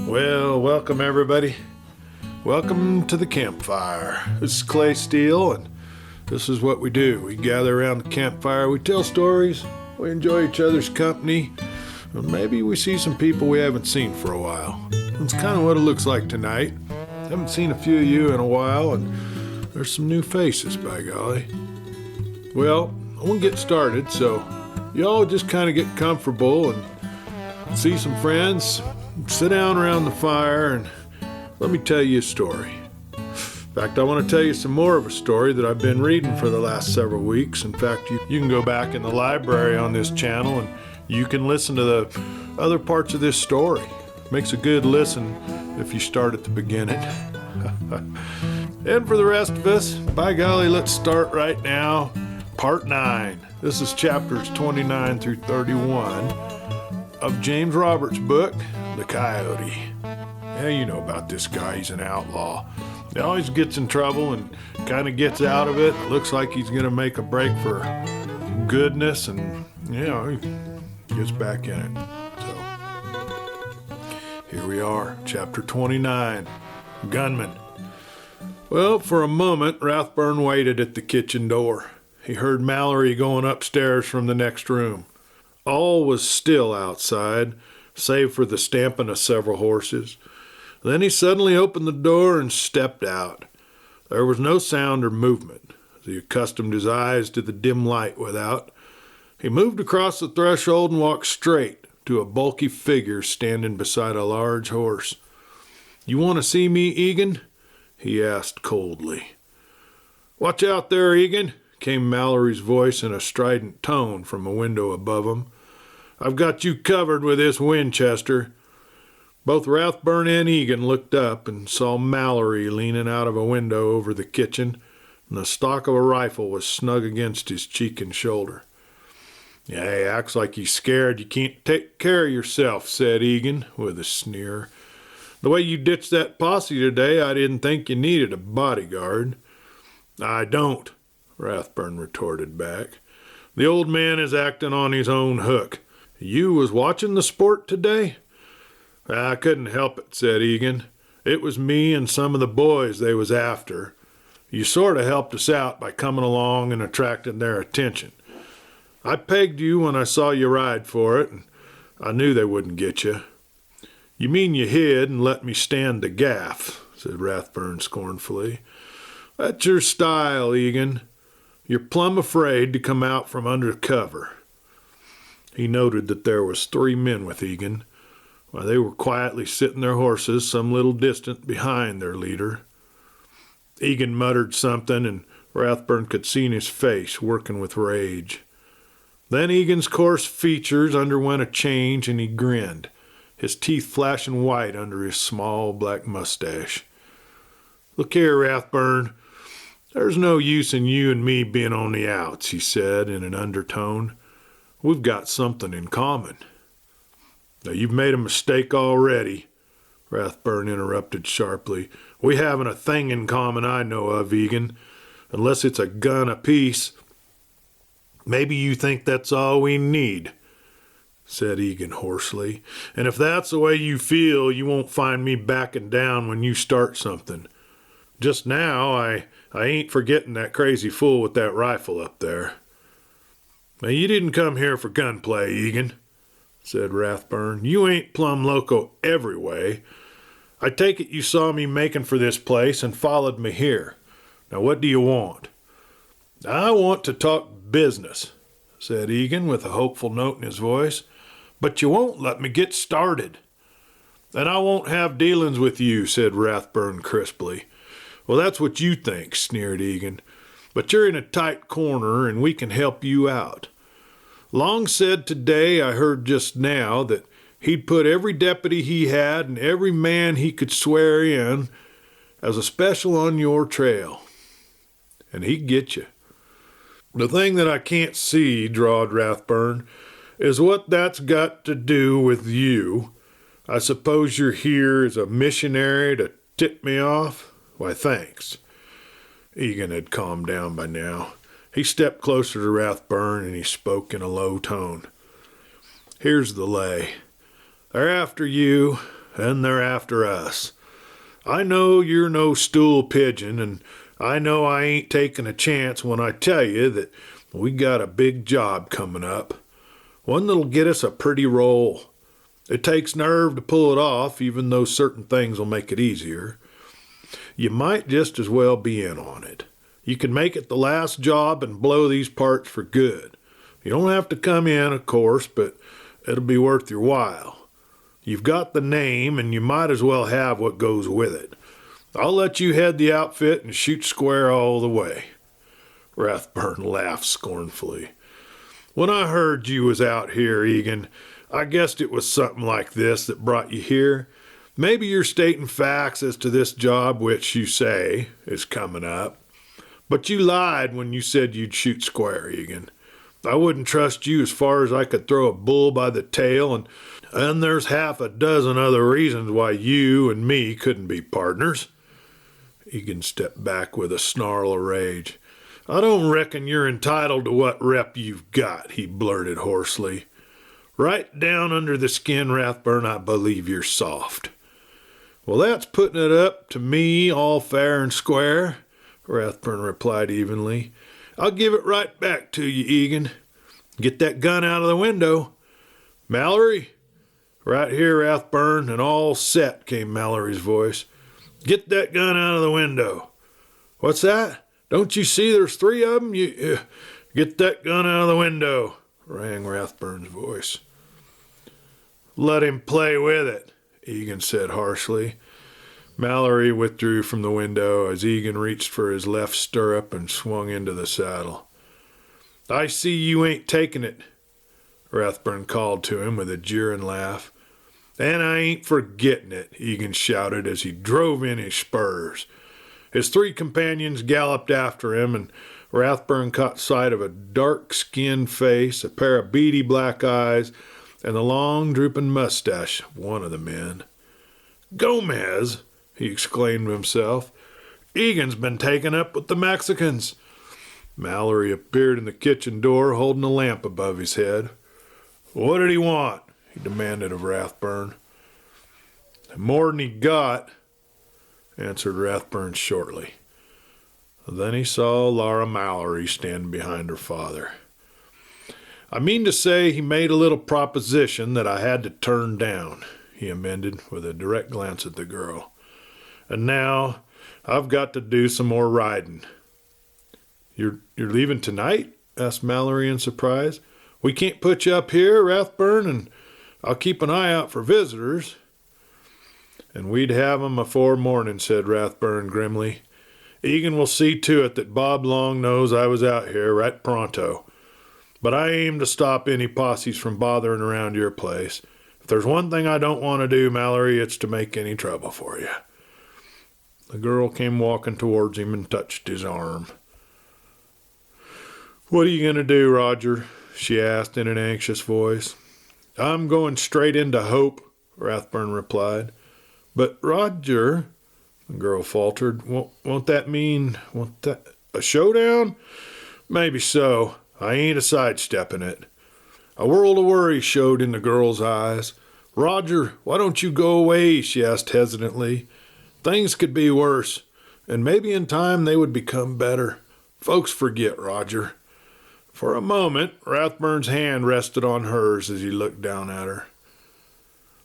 Well, welcome everybody. Welcome to the Campfire. This is Clay Steele, and this is what we do. We gather around the campfire, we tell stories, we enjoy each other's company, and maybe we see some people we haven't seen for a while. That's kind of what it looks like tonight. Haven't seen a few of you in a while, and there's some new faces, by golly. Well, I want to get started, so y'all just kind of get comfortable and see some friends, sit down around the fire, and let me tell you a story. In fact, I want to tell you some more of a story that I've been reading for the last several weeks. In fact, you can go back in the library on this channel and you can listen to the other parts of this story. Makes a good listen if you start at the beginning. And for the rest of us, by golly, let's start right now. Part 9. This is chapters 29 through 31 of James Roberts' book, The Coyote. Yeah, you know about this guy. He's an outlaw. He always gets in trouble and kind of gets out of it. Looks like he's going to make a break for goodness, and, you know, he gets back in it. So, here we are, chapter 29, Gunman. Well, for a moment, Wrathburn waited at the kitchen door. He heard Mallory going upstairs from the next room. All was still outside, save for the stamping of several horses. Then he suddenly opened the door and stepped out. There was no sound or movement. As he accustomed his eyes to the dim light without, he moved across the threshold and walked straight to a bulky figure standing beside a large horse. "You want to see me, Egan?" he asked coldly. "Watch out there, Egan," came Mallory's voice in a strident tone from a window above him. "I've got you covered with this Winchester." Both Wrathburn and Egan looked up and saw Mallory leaning out of a window over the kitchen, and the stock of a rifle was snug against his cheek and shoulder. "Yeah, he acts like he's scared you can't take care of yourself," said Egan with a sneer. "The way you ditched that posse today, I didn't think you needed a bodyguard." "I don't," Wrathburn retorted back. "The old man is acting on his own hook. You was watching the sport today?" "I couldn't help it," said Egan. "It was me and some of the boys they was after. You sort of helped us out by coming along and attracting their attention. I pegged you when I saw you ride for it, and I knew they wouldn't get you." "You mean you hid and let me stand the gaff," said Wrathburn scornfully. "That's your style, Egan. You're plumb afraid to come out from under cover." He noted that there was 3 men with Egan, while they were quietly sitting their horses some little distant behind their leader. Egan muttered something, and Wrathburn could see in his face working with rage. Then Egan's coarse features underwent a change, and he grinned, his teeth flashing white under his small black mustache. "Look here, Wrathburn, there's no use in you and me being on the outs," he said in an undertone. "We've got something in common." "Now, you've made a mistake already," Wrathburn interrupted sharply. "We haven't a thing in common I know of, Egan, unless it's a gun apiece." "Maybe you think that's all we need," said Egan hoarsely. "And if that's the way you feel, you won't find me backing down when you start something. Just now, I ain't forgetting that crazy fool with that rifle up there." "Now, you didn't come here for gunplay, Egan," said Wrathburn. "You ain't plumb loco every way. I take it you saw me making for this place and followed me here. Now, what do you want?" "I want to talk business," said Egan with a hopeful note in his voice. "But you won't let me get started." "And I won't have dealings with you," said Wrathburn crisply. "Well, that's what you think," sneered Egan. "But you're in a tight corner, and we can help you out. Long said today, I heard just now, that he'd put every deputy he had and every man he could swear in as a special on your trail. And he'd get you." "The thing that I can't see," drawled Wrathburn, "is what that's got to do with you. I suppose you're here as a missionary to tip me off? Why, thanks." Egan had calmed down by now. He stepped closer to Wrathburn, and he spoke in a low tone. "Here's the lay. They're after you, and they're after us. I know you're no stool pigeon, and I know I ain't taking a chance when I tell you that we got a big job coming up. One that'll get us a pretty roll. It takes nerve to pull it off, even though certain things will make it easier. You might just as well be in on it. You can make it the last job and blow these parts for good. You don't have to come in, of course, but it'll be worth your while. You've got the name, and you might as well have what goes with it. I'll let you head the outfit and shoot square all the way." Wrathburn laughed scornfully. "When I heard you was out here, Egan, I guessed it was something like this that brought you here. Maybe you're stating facts as to this job which you say is coming up. But you lied when you said you'd shoot square, Egan. I wouldn't trust you as far as I could throw a bull by the tail, and there's half a dozen other reasons why you and me couldn't be partners." Egan stepped back with a snarl of rage. "I don't reckon you're entitled to what rep you've got," he blurted hoarsely. "Right down under the skin, Wrathburn, I believe you're soft." "Well, that's putting it up to me all fair and square," Wrathburn replied evenly. "I'll give it right back to you, Egan. Get that gun out of the window. Mallory?" "Right here, Wrathburn, and all set," came Mallory's voice. "Get that gun out of the window." "What's that? Don't you see there's three of them? Get that gun out of the window," rang Wrathburn's voice. "Let him play with it," Egan said harshly. Mallory withdrew from the window as Egan reached for his left stirrup and swung into the saddle. "I see you ain't taking it," Wrathburn called to him with a jeering laugh. "And I ain't forgetting it," Egan shouted as he drove in his spurs. His three companions galloped after him, and Wrathburn caught sight of a dark-skinned face, a pair of beady black eyes, and the long, drooping mustache of one of the men. "Gomez!" he exclaimed to himself. "Egan's been taken up with the Mexicans." Mallory appeared in the kitchen door, holding a lamp above his head. "What did he want?" he demanded of Wrathburn. "More'n he got," answered Wrathburn shortly. Then he saw Laura Mallory standing behind her father. "I mean to say he made a little proposition that I had to turn down," he amended with a direct glance at the girl. "And now I've got to do some more riding." You're leaving tonight?" asked Mallory in surprise. "We can't put you up here, Wrathburn, and I'll keep an eye out for visitors." "And we'd have 'em afore morning," said Wrathburn grimly. "Egan will see to it that Bob Long knows I was out here right pronto. But I aim to stop any posses from bothering around your place. If there's one thing I don't want to do, Mallory, it's to make any trouble for you." The girl came walking towards him and touched his arm. "What are you going to do, Roger?" she asked in an anxious voice. "I'm going straight into Hope," Wrathburn replied. "But, Roger," the girl faltered, won't that mean a showdown?" "Maybe so. I ain't a-sidestepping it." A world of worry showed in the girl's eyes. "Roger, why don't you go away?" she asked hesitantly. "Things could be worse, and maybe in time they would become better. Folks forget, Roger." For a moment, Rathburn's hand rested on hers as he looked down at her.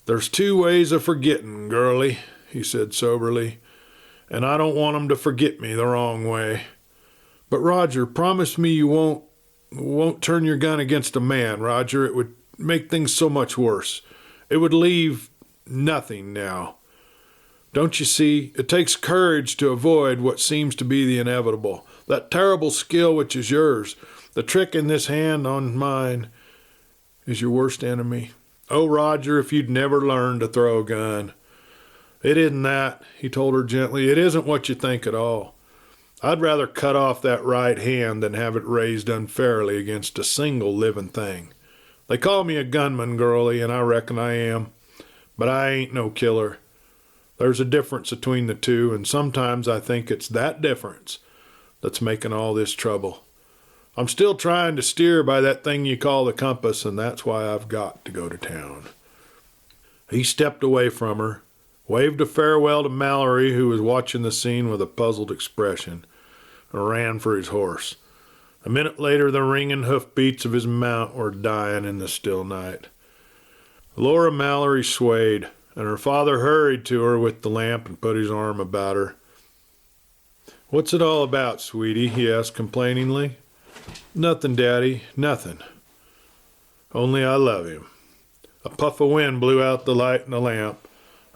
"There's two ways of forgetting, girlie," he said soberly, "and I don't want 'em to forget me the wrong way. But, Roger, promise me you won't turn your gun against a man, Roger. It would make things so much worse. It would leave nothing now. Don't you see, it takes courage to avoid what seems to be the inevitable. That terrible skill which is yours, the trick in this hand on mine, is your worst enemy. Oh, Roger, if you'd never learned to throw a gun." "It isn't that," he told her gently. "It isn't what you think at all. I'd rather cut off that right hand than have it raised unfairly against a single living thing. They call me a gunman, girlie, and I reckon I am. But I ain't no killer. There's a difference between the two, and sometimes I think it's that difference that's making all this trouble. I'm still trying to steer by that thing you call the compass, and that's why I've got to go to town." He stepped away from her, waved a farewell to Mallory, who was watching the scene with a puzzled expression, and ran for his horse. A minute later, the ringing hoofbeats of his mount were dying in the still night. Laura Mallory swayed, and her father hurried to her with the lamp and put his arm about her. "What's it all about, sweetie?" he asked complainingly. "Nothing, Daddy, nothing. Only I love him." A puff of wind blew out the light in the lamp,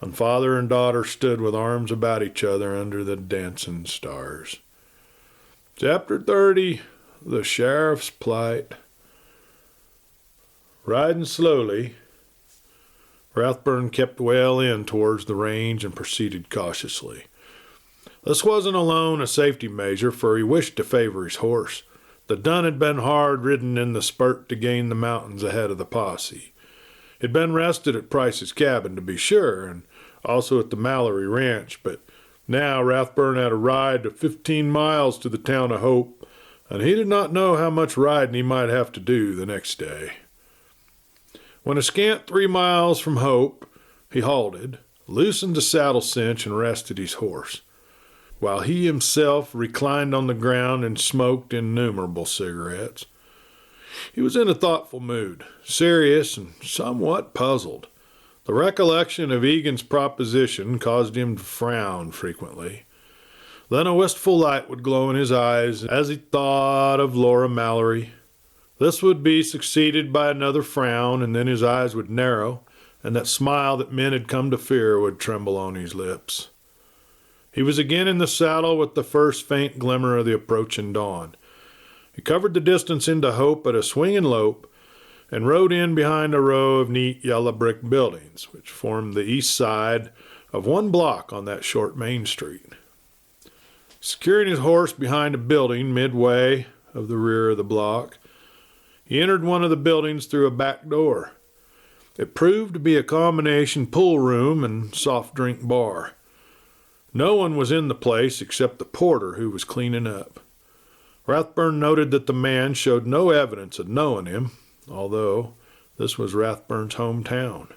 and father and daughter stood with arms about each other under the dancing stars. Chapter 30, The Sheriff's Plight. Riding slowly, Wrathburn kept well in towards the range and proceeded cautiously. This wasn't alone a safety measure, for he wished to favor his horse. The dun had been hard ridden in the spurt to gain the mountains ahead of the posse. He'd been rested at Price's cabin, to be sure, and also at the Mallory ranch, but now Wrathburn had a ride of 15 miles to the town of Hope, and he did not know how much riding he might have to do the next day. When a scant 3 miles from Hope, he halted, loosened the saddle cinch, and rested his horse, while he himself reclined on the ground and smoked innumerable cigarettes. He was in a thoughtful mood, serious and somewhat puzzled. The recollection of Egan's proposition caused him to frown frequently. Then a wistful light would glow in his eyes as he thought of Laura Mallory. This would be succeeded by another frown, and then his eyes would narrow, and that smile that men had come to fear would tremble on his lips. He was again in the saddle with the first faint glimmer of the approaching dawn. He covered the distance into Hope at a swinging lope and rode in behind a row of neat yellow brick buildings, which formed the east side of one block on that short main street. Securing his horse behind a building midway of the rear of the block, he entered one of the buildings through a back door. It proved to be a combination pool room and soft drink bar. No one was in the place except the porter, who was cleaning up. Wrathburn noted that the man showed no evidence of knowing him, although this was Wrathburn's hometown.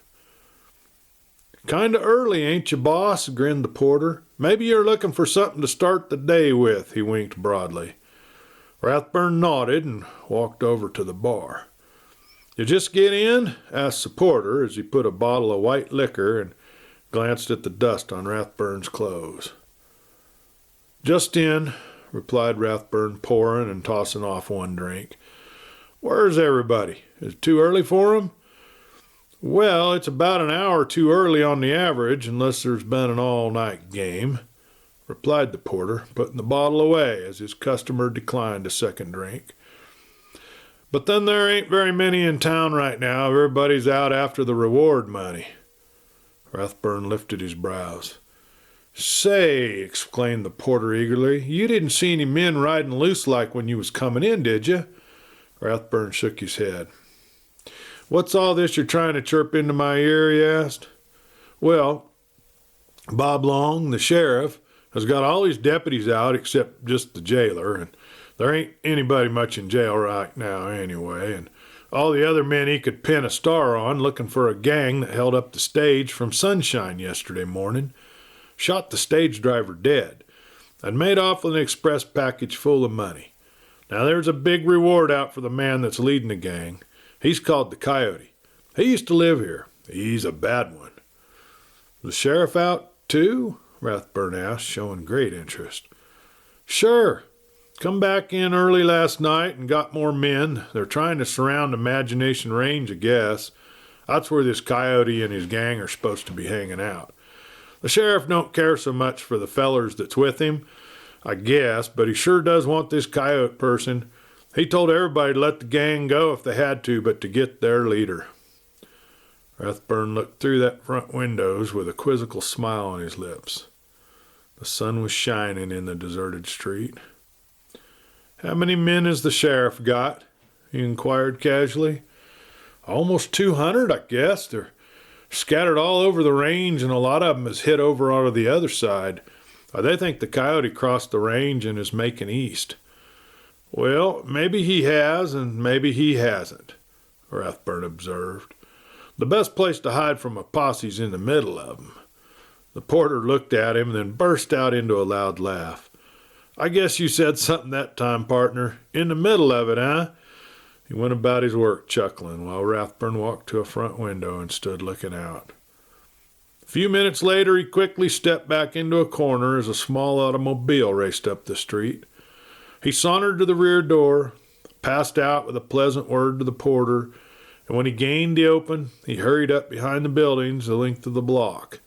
"Kinda early, ain't you, boss?" grinned the porter. "Maybe you're looking for something to start the day with," he winked broadly. Wrathburn nodded and walked over to the bar. "You just get in?" asked the porter as he put a bottle of white liquor and glanced at the dust on Wrathburn's clothes. "Just in," replied Wrathburn, pouring and tossing off one drink. "Where's everybody? Is it too early for 'em?" "Well, it's about an hour too early on the average, unless there's been an all-night game," replied the porter, putting the bottle away as his customer declined a second drink. "But then there ain't very many in town right now. Everybody's out after the reward money." Wrathburn lifted his brows. "Say," exclaimed the porter eagerly, "you didn't see any men riding loose like when you was coming in, did you?" Wrathburn shook his head. "What's all this you're trying to chirp into my ear?" he asked. "Well, Bob Long, the sheriff, has got all his deputies out except just the jailer, and there ain't anybody much in jail right now anyway, and all the other men he could pin a star on looking for a gang that held up the stage from Sunshine yesterday morning, shot the stage driver dead, and made off with an express package full of money. Now there's a big reward out for the man that's leading the gang. He's called the Coyote. He used to live here. He's a bad one." "The sheriff out, too?" Wrathburn asked, showing great interest. "Sure. Come back in early last night and got more men. They're trying to surround Imagination Range, I guess. That's where this Coyote and his gang are supposed to be hanging out. The sheriff don't care so much for the fellers that's with him, I guess, but he sure does want this Coyote person. He told everybody to let the gang go if they had to, but to get their leader." Wrathburn looked through that front windows with a quizzical smile on his lips. The sun was shining in the deserted street. "How many men has the sheriff got?" he inquired casually. "Almost 200, I guess. They're scattered all over the range, and a lot of them has hit over onto the other side. They think the Coyote crossed the range and is making east." "Well, maybe he has, and maybe he hasn't," Wrathburn observed. The best place to hide from a posse's in the middle of 'em." The porter looked at him and then burst out into a loud laugh. "I guess you said something that time, partner. In the middle of it, eh?" He went about his work chuckling, while Wrathburn walked to a front window and stood looking out. A few minutes later, he quickly stepped back into a corner as a small automobile raced up the street. He sauntered to the rear door, passed out with a pleasant word to the porter, and when he gained the open, he hurried up behind the buildings the length of the block.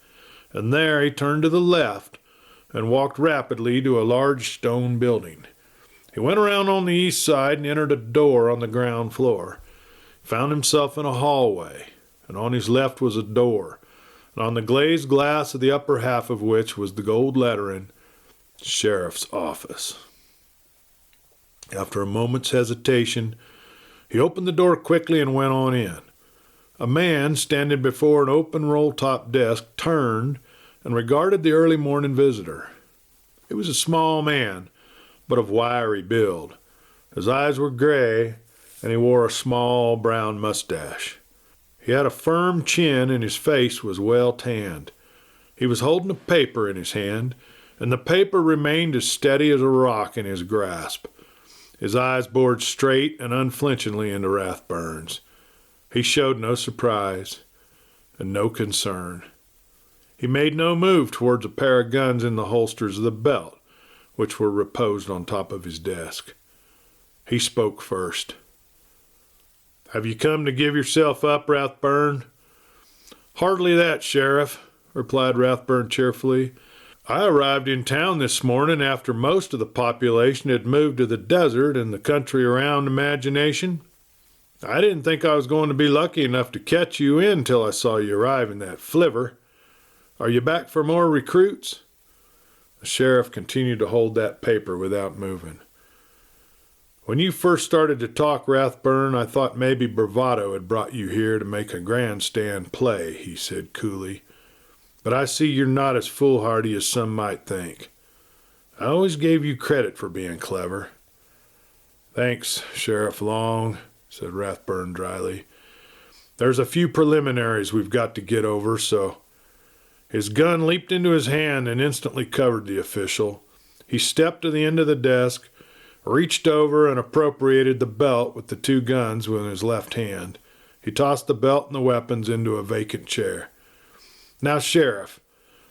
And there he turned to the left and walked rapidly to a large stone building. He went around on the east side and entered a door on the ground floor. He found himself in a hallway, and on his left was a door, and on the glazed glass of the upper half of which was the gold lettering, "Sheriff's Office." After a moment's hesitation, he opened the door quickly and went on in. A man standing before an open roll-top desk turned and regarded the early morning visitor. He was a small man, but of wiry build. His eyes were gray, and he wore a small brown mustache. He had a firm chin, and his face was well tanned. He was holding a paper in his hand, and the paper remained as steady as a rock in his grasp. His eyes bored straight and unflinchingly into Wrathburn's. He showed no surprise and no concern. He made no move towards a pair of guns in the holsters of the belt, which were reposed on top of his desk. He spoke first. "Have you come to give yourself up, Wrathburn?" "Hardly that, Sheriff," replied Wrathburn cheerfully. "I arrived in town this morning after most of the population had moved to the desert and the country around Imagination. I didn't think I was going to be lucky enough to catch you in till I saw you arrive in that flivver. Are you back for more recruits?" The sheriff continued to hold that paper without moving. "When you first started to talk, Wrathburn, I thought maybe bravado had brought you here to make a grandstand play," he said coolly. "But I see you're not as foolhardy as some might think. I always gave you credit for being clever." "Thanks, Sheriff Long," said Wrathburn dryly. "There's a few preliminaries we've got to get over, so—" His gun leaped into his hand and instantly covered the official. He stepped to the end of the desk, reached over and appropriated the belt with the two guns with his left hand. He tossed the belt and the weapons into a vacant chair. "Now, Sheriff,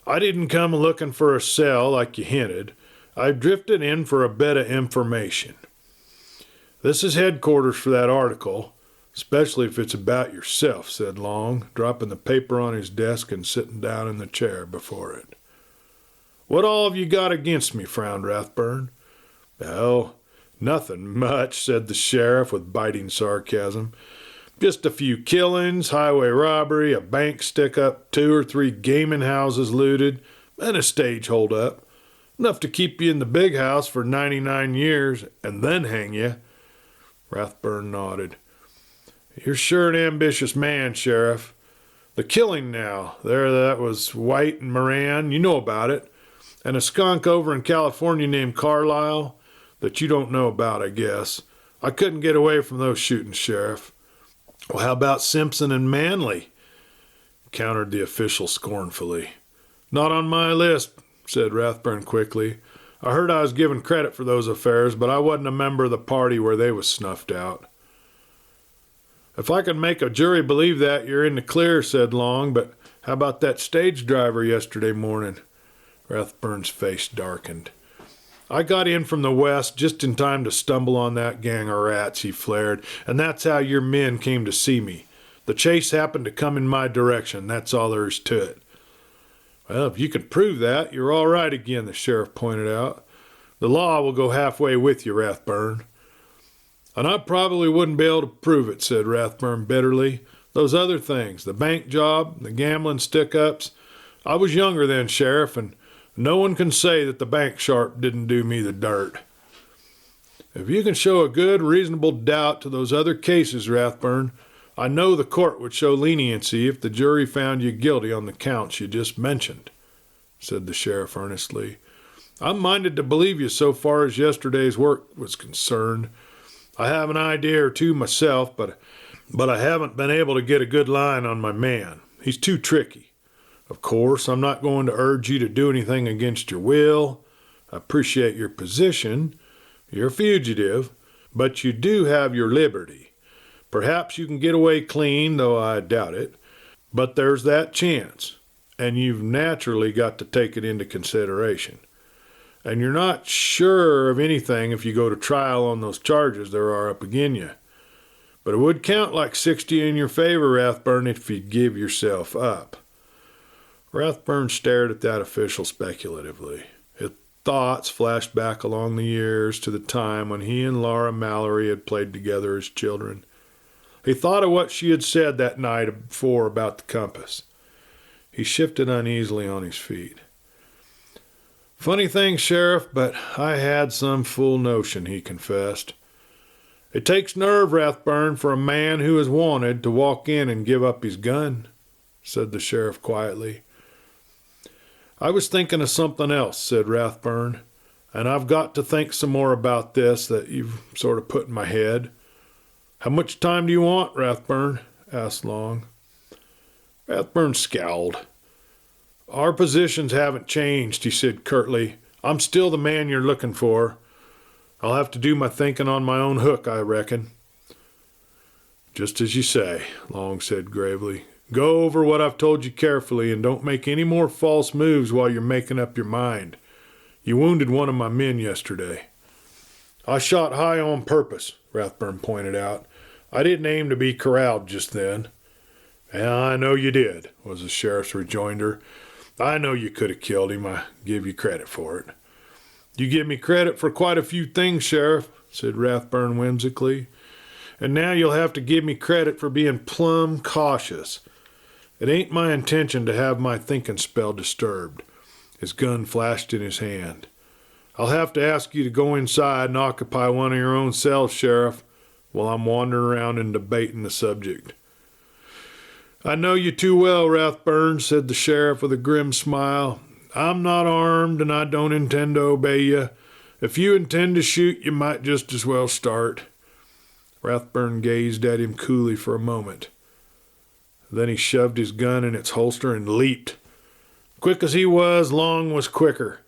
I didn't come looking for a cell like you hinted. I drifted in for a bit of information. This is headquarters for that article, especially if it's about yourself," said Long, dropping the paper on his desk and sitting down in the chair before it. "What all have you got against me?" frowned Wrathburn. "Oh, nothing much," said the sheriff with biting sarcasm. "Just a few killings, highway robbery, a bank stick-up, 2 or 3 gaming houses looted, and a stage hold-up. Enough to keep you in the big house for 99 years and then hang you." Wrathburn nodded. "You're sure an ambitious man, Sheriff. The killing now, that was White and Moran, you know about it, and a skunk over in California named Carlisle, that you don't know about, I guess. I couldn't get away from those shootings, Sheriff." "Well, how about Simpson and Manley?" countered the official scornfully. "Not on my list," said Wrathburn quickly. "I heard I was given credit for those affairs, but I wasn't a member of the party where they was snuffed out." "If I can make a jury believe that, you're in the clear," said Long, "but how about that stage driver yesterday morning?" Rathburn's face darkened. "I got in from the west just in time to stumble on that gang of rats," he flared, "and that's how your men came to see me. The chase happened to come in my direction, that's all there is to it." "Well, if you can prove that, you're all right again," the sheriff pointed out. "The law will go halfway with you, Wrathburn." "And I probably wouldn't be able to prove it," said Wrathburn bitterly. "Those other things, the bank job, the gambling stick-ups, I was younger then, Sheriff, and no one can say that the bank sharp didn't do me the dirt." "If you can show a good, reasonable doubt to those other cases, Wrathburn, I know the court would show leniency if the jury found you guilty on the counts you just mentioned," said the sheriff earnestly. "I'm minded to believe you so far as yesterday's work was concerned. I have an idea or two myself, but but I haven't been able to get a good line on my man. He's too tricky. Of course, I'm not going to urge you to do anything against your will. I appreciate your position. You're a fugitive, but you do have your liberty. Perhaps you can get away clean, though I doubt it. But there's that chance, and you've naturally got to take it into consideration. And you're not sure of anything if you go to trial on those charges there are up agin you. But it would count like 60 in your favor, Wrathburn, if you give yourself up. Wrathburn stared at that official speculatively. His thoughts flashed back along the years to the time when he and Laura Mallory had played together as children. He thought of what she had said that night before about the compass. He shifted uneasily on his feet. Funny thing, Sheriff, but I had some full notion, he confessed. It takes nerve, Wrathburn, for a man who is wanted to walk in and give up his gun, said the sheriff quietly. I was thinking of something else, said Wrathburn, and I've got to think some more about this that you've sort of put in my head. How much time do you want, Wrathburn? Asked Long. Wrathburn scowled. Our positions haven't changed, he said curtly. I'm still the man you're looking for. I'll have to do my thinking on my own hook, I reckon. Just as you say, Long said gravely. Go over what I've told you carefully and don't make any more false moves while you're making up your mind. You wounded one of my men yesterday. I shot high on purpose, Wrathburn pointed out. I didn't aim to be corralled just then. I know you did, was the sheriff's rejoinder. I know you could have killed him. I give you credit for it. You give me credit for quite a few things, Sheriff, said Wrathburn whimsically. And now you'll have to give me credit for being plumb cautious. It ain't my intention to have my thinking spell disturbed. His gun flashed in his hand. I'll have to ask you to go inside and occupy one of your own cells, Sheriff, while I'm wandering around and debating the subject. I know you too well, Wrathburn, said the sheriff with a grim smile. I'm not armed, and I don't intend to obey you. If you intend to shoot, you might just as well start. Wrathburn gazed at him coolly for a moment. Then he shoved his gun in its holster and leaped. Quick as he was, Long was quicker.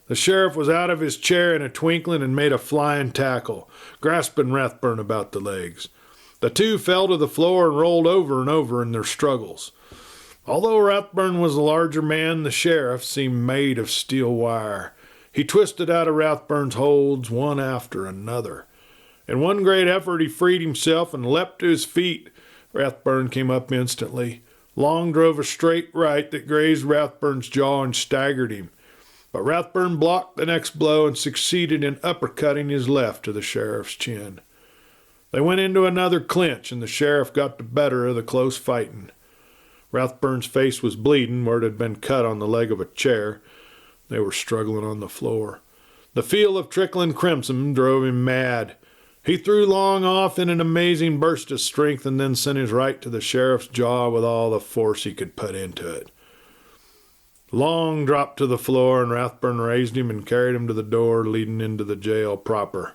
The sheriff was out of his chair in a twinkling and made a flying tackle, grasping Wrathburn about the legs. The two fell to the floor and rolled over and over in their struggles. Although Wrathburn was the larger man, the sheriff seemed made of steel wire. He twisted out of Wrathburn's holds one after another. In one great effort he freed himself and leapt to his feet. Wrathburn came up instantly. Long drove a straight right that grazed Wrathburn's jaw and staggered him. But Wrathburn blocked the next blow and succeeded in uppercutting his left to the sheriff's chin. They went into another clinch, and the sheriff got the better of the close fighting. Wrathburn's face was bleeding where it had been cut on the leg of a chair. They were struggling on the floor. The feel of trickling crimson drove him mad. He threw Long off in an amazing burst of strength and then sent his right to the sheriff's jaw with all the force he could put into it. Long dropped to the floor, and Wrathburn raised him and carried him to the door leading into the jail proper.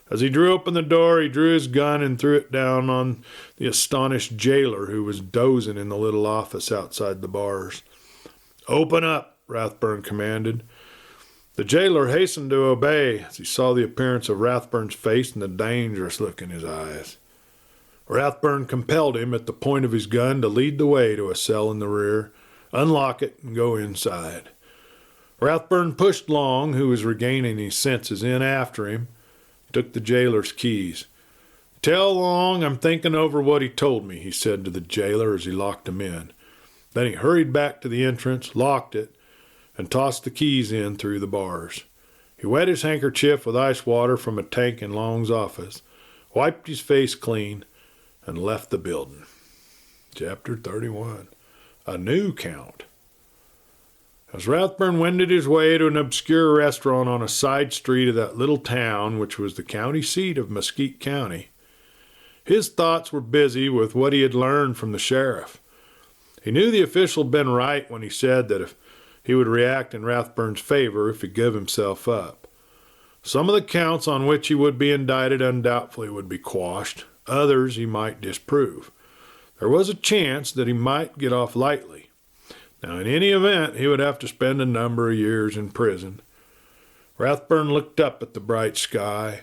As he drew open the door, he drew his gun and threw it down on the astonished jailer who was dozing in the little office outside the bars. Open up, Wrathburn commanded. The jailer hastened to obey as he saw the appearance of Wrathburn's face and the dangerous look in his eyes. Wrathburn compelled him at the point of his gun to lead the way to a cell in the rear, unlock it, and go inside. Wrathburn pushed Long, who was regaining his senses, in after him, took the jailer's keys. Tell Long I'm thinking over what he told me, he said to the jailer as he locked him in. Then he hurried back to the entrance, locked it, and tossed the keys in through the bars. He wet his handkerchief with ice water from a tank in Long's office, wiped his face clean, and left the building. Chapter 31. A New Count. As Wrathburn wended his way to an obscure restaurant on a side street of that little town which was the county seat of Mesquite County, his thoughts were busy with what he had learned from the sheriff. He knew the official had been right when he said that if he would react in Wrathburn's favor if he gave himself up. Some of the counts on which he would be indicted undoubtedly would be quashed. Others he might disprove. There was a chance that he might get off lightly. Now, in any event, he would have to spend a number of years in prison. Wrathburn looked up at the bright sky.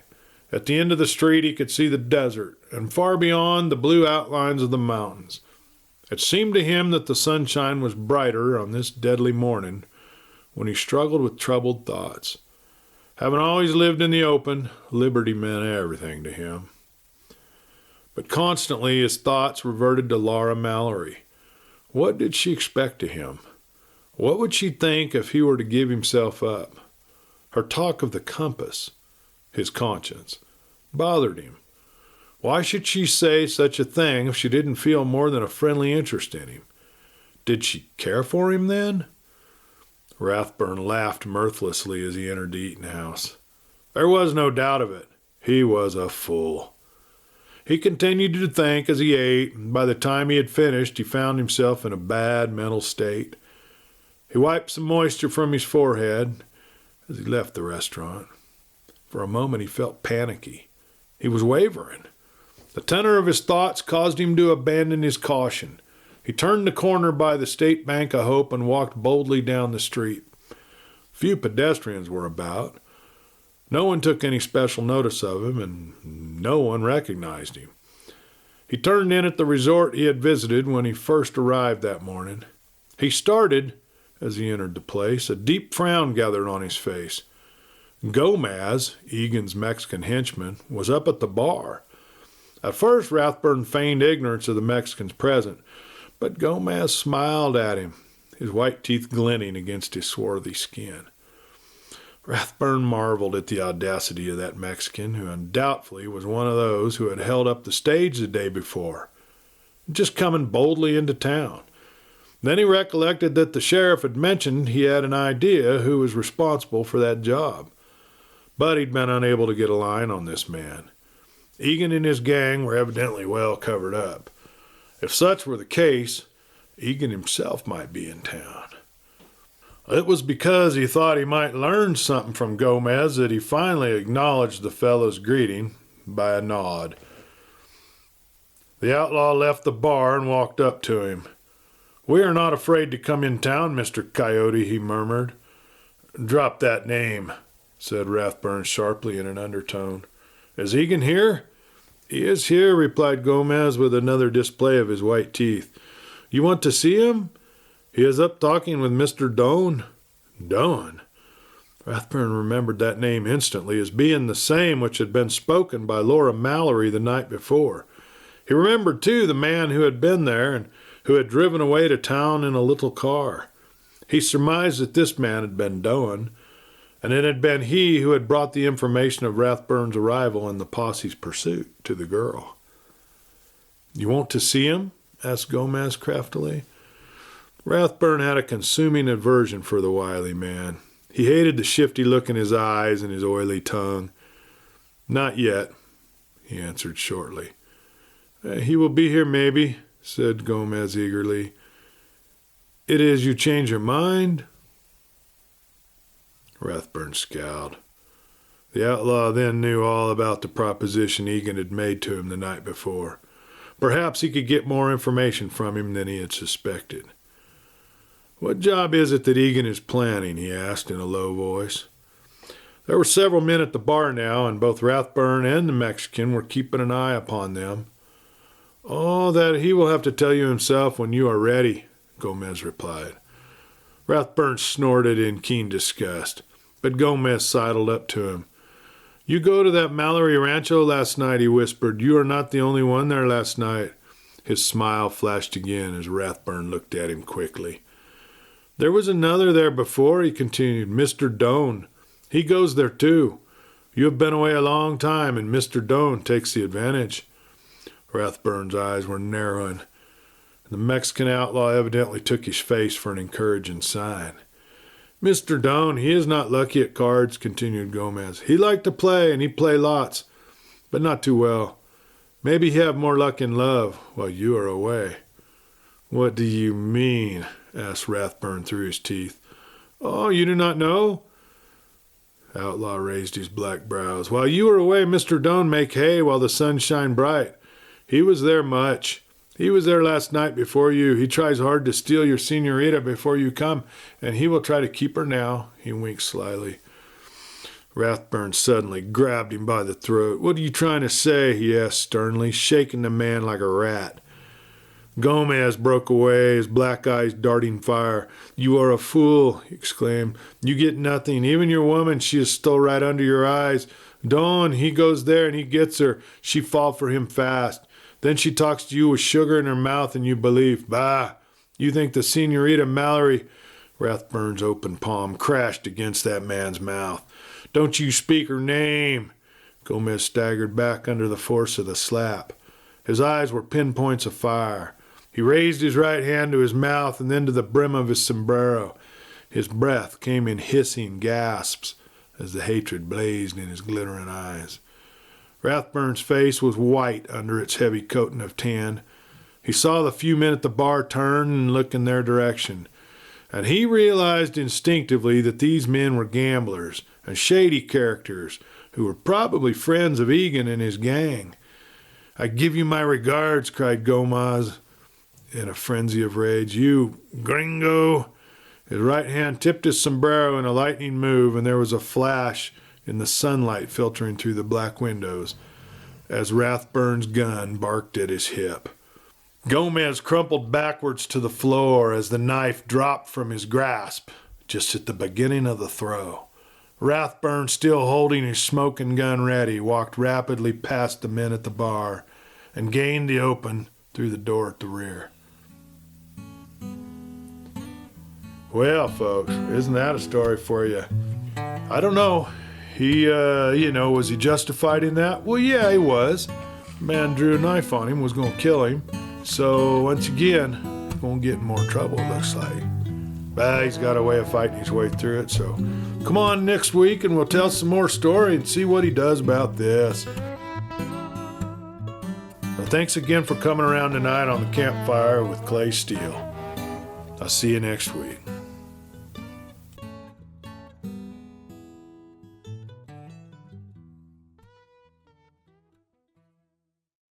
At the end of the street he could see the desert, and far beyond the blue outlines of the mountains. It seemed to him that the sunshine was brighter on this deadly morning when he struggled with troubled thoughts. Having always lived in the open, liberty meant everything to him. But constantly his thoughts reverted to Laura Mallory. What did she expect of him? What would she think if he were to give himself up? Her talk of the compass, his conscience, bothered him. Why should she say such a thing if she didn't feel more than a friendly interest in him? Did she care for him then? Wrathburn laughed mirthlessly as he entered the eating house. There was no doubt of it. He was a fool. He continued to think as he ate, and by the time he had finished, he found himself in a bad mental state. He wiped some moisture from his forehead as he left the restaurant. For a moment he felt panicky. He was wavering. The tenor of his thoughts caused him to abandon his caution. He turned the corner by the State Bank of Hope and walked boldly down the street. Few pedestrians were about. No one took any special notice of him, and no one recognized him. He turned in at the resort he had visited when he first arrived that morning. He started as he entered the place. A deep frown gathered on his face. Gomez, Egan's Mexican henchman, was up at the bar. At first Wrathburn feigned ignorance of the Mexicans present, but Gomez smiled at him, his white teeth glinting against his swarthy skin. Wrathburn marveled at the audacity of that Mexican, who undoubtedly was one of those who had held up the stage the day before, just coming boldly into town. Then he recollected that the sheriff had mentioned he had an idea who was responsible for that job. But he'd been unable to get a line on this man. Egan and his gang were evidently well covered up. If such were the case, Egan himself might be in town. It was because he thought he might learn something from Gomez that he finally acknowledged the fellow's greeting by a nod. The outlaw left the bar and walked up to him. "We are not afraid to come in town, Mr. Coyote," he murmured. "Drop that name," said Wrathburn sharply in an undertone. "Is Egan here?" "He is here," replied Gomez with another display of his white teeth. "You want to see him? He is up talking with Mr. Doane." Doane? Wrathburn remembered that name instantly as being the same which had been spoken by Laura Mallory the night before. He remembered, too, the man who had been there and who had driven away to town in a little car. He surmised that this man had been Doane, and it had been he who had brought the information of Wrathburn's arrival and the posse's pursuit to the girl. "You want to see him?" asked Gomez craftily. Wrathburn had a consuming aversion for the wily man. He hated the shifty look in his eyes and his oily tongue. "Not yet," he answered shortly. "He will be here maybe," said Gomez eagerly. "It is you change your mind?" Wrathburn scowled. The outlaw then knew all about the proposition Egan had made to him the night before. Perhaps he could get more information from him than he had suspected. "What job is it that Egan is planning?" he asked in a low voice. There were several men at the bar now, and both Wrathburn and the Mexican were keeping an eye upon them. "Oh, that he will have to tell you himself when you are ready," Gomez replied. Wrathburn snorted in keen disgust, but Gomez sidled up to him. "You go to that Mallory rancho last night," he whispered. "You are not the only one there last night." His smile flashed again as Wrathburn looked at him quickly. "There was another there before," he continued, "Mr. Doane. He goes there too. You have been away a long time, and Mr. Doane takes the advantage." Wrathburn's eyes were narrowing. The Mexican outlaw evidently took his face for an encouraging sign. "Mr. Doane, he is not lucky at cards," continued Gomez. "He like to play, and he play lots, but not too well. Maybe he have more luck in love while you are away." "What do you mean?" asked Wrathburn through his teeth. "Oh, you do not know?" The outlaw raised his black brows. "While you are away, Mr. Doane make hay while the sun shine bright. He was there much. He was there last night before you. He tries hard to steal your senorita before you come, and he will try to keep her now." He winked slyly. Wrathburn suddenly grabbed him by the throat. "What are you trying to say?" he asked sternly, shaking the man like a rat. Gomez broke away, his black eyes darting fire. "You are a fool," he exclaimed. "You get nothing. Even your woman, she is still right under your eyes. Don, he goes there and he gets her. She fall for him fast. Then she talks to you with sugar in her mouth and you believe. Bah! You think the Senorita Mallory—" Rathburn's open palm crashed against that man's mouth. "Don't you speak her name." Gomez staggered back under the force of the slap. His eyes were pinpoints of fire. He raised his right hand to his mouth and then to the brim of his sombrero. His breath came in hissing gasps as the hatred blazed in his glittering eyes. Rathburn's face was white under its heavy coating of tan. He saw the few men at the bar turn and look in their direction, and he realized instinctively that these men were gamblers and shady characters who were probably friends of Egan and his gang. "I give you my regards," cried Gomez in a frenzy of rage. "You gringo!" His right hand tipped his sombrero in a lightning move, and there was a flash in the sunlight filtering through the black windows as Rathburn's gun barked at his hip. Gomez crumpled backwards to the floor as the knife dropped from his grasp just at the beginning of the throw. Wrathburn, still holding his smoking gun ready, walked rapidly past the men at the bar and gained the open through the door at the rear. Well, folks, isn't that a story for you? I don't know. He, was he justified in that? Well, yeah, he was. The man drew a knife on him, was going to kill him. So, once again, he's going to get in more trouble, it looks like. But he's got a way of fighting his way through it, so come on next week and we'll tell some more story and see what he does about this. Well, thanks again for coming around tonight on the Campfire with Clay Steele. I'll see you next week.